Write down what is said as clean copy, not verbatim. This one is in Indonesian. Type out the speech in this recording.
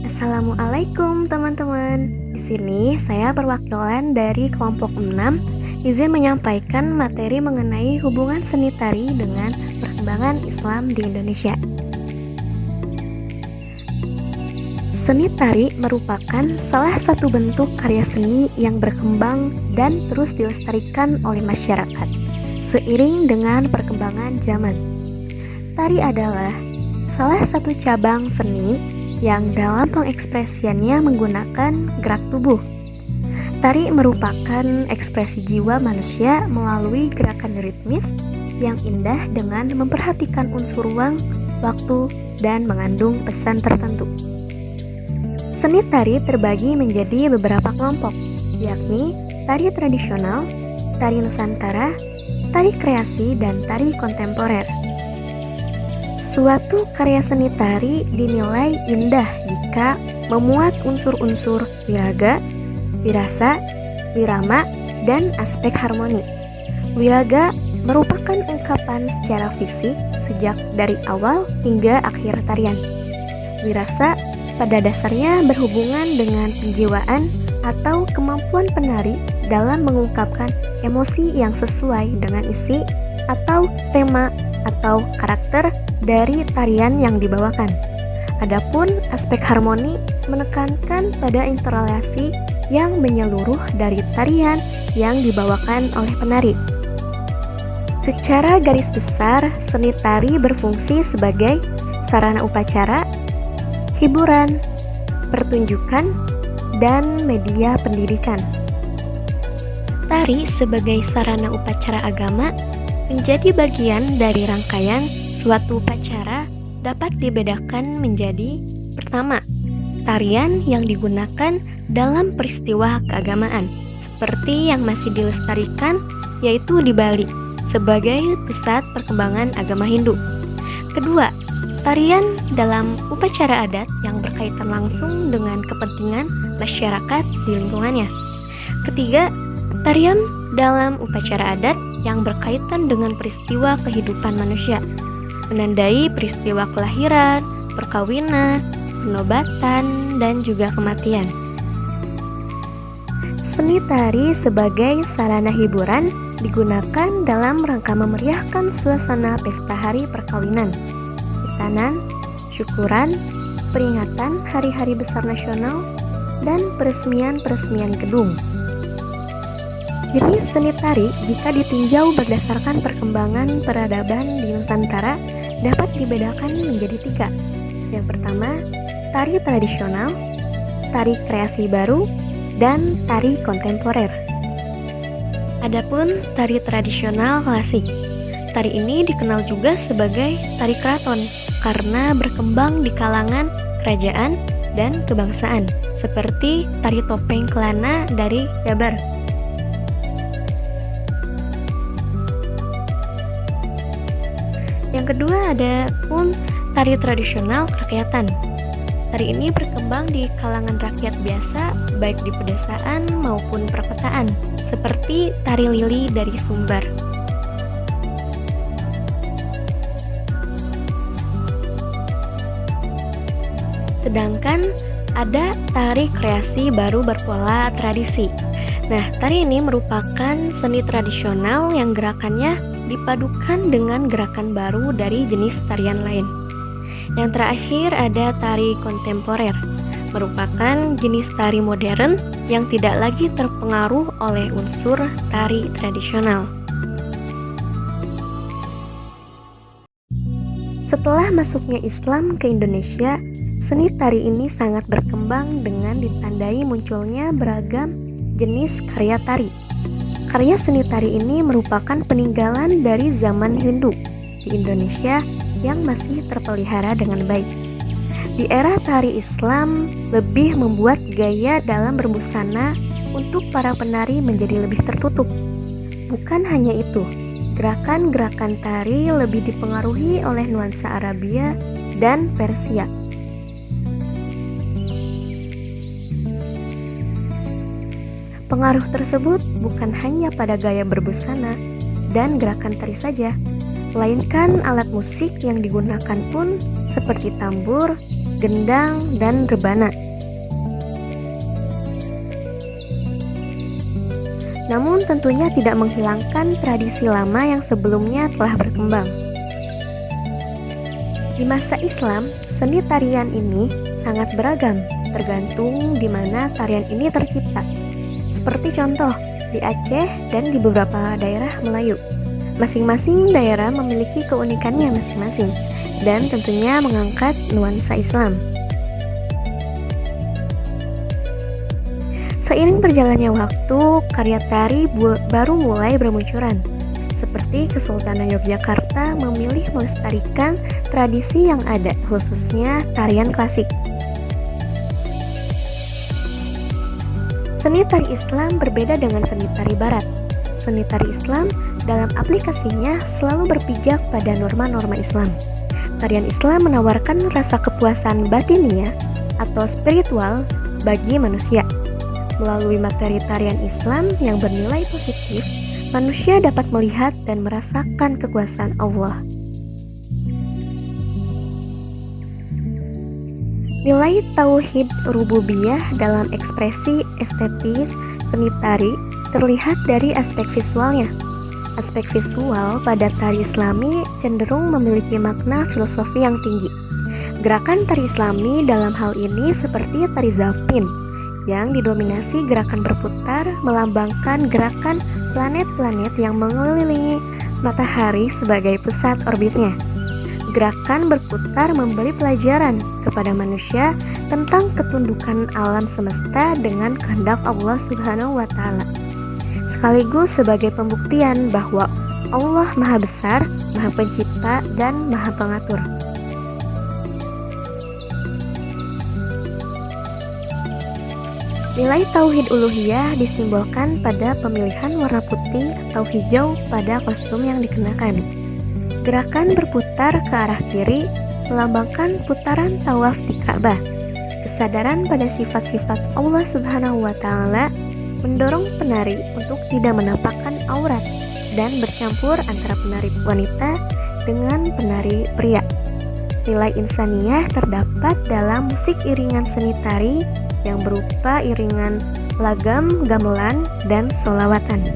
Assalamualaikum teman-teman. Di sini saya perwakilan dari kelompok 6 izin menyampaikan materi mengenai hubungan seni tari dengan perkembangan Islam di Indonesia. Seni tari merupakan salah satu bentuk karya seni yang berkembang dan terus dilestarikan oleh masyarakat seiring dengan perkembangan zaman. Tari adalah salah satu cabang seni yang dalam pengekspresiannya menggunakan gerak tubuh. Tari merupakan ekspresi jiwa manusia melalui gerakan ritmis yang indah dengan memperhatikan unsur ruang, waktu, dan mengandung pesan tertentu. Seni tari terbagi menjadi beberapa kelompok, yakni tari tradisional, tari Nusantara, tari kreasi, dan tari kontemporer. Suatu karya seni tari dinilai indah jika memuat unsur-unsur wiraga, wirasa, wirama, dan aspek harmoni. Wiraga merupakan ungkapan secara fisik sejak dari awal hingga akhir tarian. Wirasa pada dasarnya berhubungan dengan penjiwaan atau kemampuan penari dalam mengungkapkan emosi yang sesuai dengan isi atau tema atau karakter dari tarian yang dibawakan. Adapun aspek harmoni menekankan pada interelasi yang menyeluruh dari tarian yang dibawakan oleh penari. Secara garis besar, seni tari berfungsi sebagai sarana upacara, hiburan, pertunjukan, dan media pendidikan. Tari sebagai sarana upacara agama menjadi bagian dari rangkaian suatu upacara dapat dibedakan menjadi: pertama, tarian yang digunakan dalam peristiwa keagamaan, seperti yang masih dilestarikan yaitu di Bali sebagai pusat perkembangan agama Hindu. Kedua, tarian dalam upacara adat yang berkaitan langsung dengan kepentingan masyarakat di lingkungannya. Ketiga, tarian dalam upacara adat yang berkaitan dengan peristiwa kehidupan manusia, menandai peristiwa kelahiran, perkawinan, penobatan, dan juga kematian. Seni tari sebagai sarana hiburan digunakan dalam rangka memeriahkan suasana pesta hari perkawinan, hitanan, syukuran, peringatan hari-hari besar nasional, dan peresmian-peresmian gedung. Jenis seni tari jika ditinjau berdasarkan perkembangan peradaban di Nusantara dapat dibedakan menjadi 3. Yang pertama, tari tradisional, tari kreasi baru, dan tari kontemporer. Adapun tari tradisional klasik, tari ini dikenal juga sebagai tari keraton karena berkembang di kalangan kerajaan dan kebangsaan, seperti tari topeng kelana dari Jabar. Yang kedua ada pun tari tradisional kerakyatan. Tari ini berkembang di kalangan rakyat biasa baik di pedesaan maupun perkotaan, seperti tari lili dari Sumbar. Sedangkan ada tari kreasi baru berpola tradisi. Nah, tari ini merupakan seni tradisional yang gerakannya dipadukan dengan gerakan baru dari jenis tarian lain. Yang terakhir ada tari kontemporer, merupakan jenis tari modern yang tidak lagi terpengaruh oleh unsur tari tradisional. Setelah masuknya Islam ke Indonesia, seni tari ini sangat berkembang dengan ditandai munculnya beragam jenis karya tari. Karya seni tari ini merupakan peninggalan dari zaman Hindu di Indonesia yang masih terpelihara dengan baik. Di era tari Islam, lebih membuat gaya dalam berbusana untuk para penari menjadi lebih tertutup. Bukan hanya itu, gerakan-gerakan tari lebih dipengaruhi oleh nuansa Arabia dan Persia. Pengaruh tersebut bukan hanya pada gaya berbusana dan gerakan tari saja, melainkan alat musik yang digunakan pun seperti tambur, gendang, dan rebana. Namun tentunya tidak menghilangkan tradisi lama yang sebelumnya telah berkembang. Di masa Islam, seni tarian ini sangat beragam, tergantung di mana tarian ini tercipta. Seperti contoh, di Aceh dan di beberapa daerah Melayu. Masing-masing daerah memiliki keunikannya masing-masing, dan tentunya mengangkat nuansa Islam. Seiring berjalannya waktu, karya tari baru mulai bermunculan. Seperti Kesultanan Yogyakarta memilih melestarikan tradisi yang ada, khususnya tarian klasik. Seni tari Islam berbeda dengan seni tari Barat. Seni tari Islam dalam aplikasinya selalu berpijak pada norma-norma Islam. Tarian Islam menawarkan rasa kepuasan batinia atau spiritual bagi manusia. Melalui materi tarian Islam yang bernilai positif, manusia dapat melihat dan merasakan kekuasaan Allah. Nilai tauhid rububiyah dalam ekspresi estetis seni tari terlihat dari aspek visualnya. Aspek visual pada tari Islami cenderung memiliki makna filosofi yang tinggi. Gerakan tari Islami dalam hal ini seperti tari Zafin yang didominasi gerakan berputar melambangkan gerakan planet-planet yang mengelilingi matahari sebagai pusat orbitnya. Gerakan berputar memberi pelajaran kepada manusia tentang ketundukan alam semesta dengan kehendak Allah Subhanahu wa Ta'ala, sekaligus sebagai pembuktian bahwa Allah Maha Besar, Maha Pencipta, dan Maha Pengatur. Nilai tauhid uluhiyah disimbolkan pada pemilihan warna putih atau hijau pada kostum yang dikenakan. Gerakan berputar ke arah kiri melambangkan putaran tawaf di Ka'bah. Kesadaran pada sifat-sifat Allah Subhanahu wa Ta'ala mendorong penari untuk tidak menampakkan aurat dan bercampur antara penari wanita dengan penari pria. Nilai insaniyah terdapat dalam musik iringan seni tari yang berupa iringan lagam, gamelan, dan sholawatan.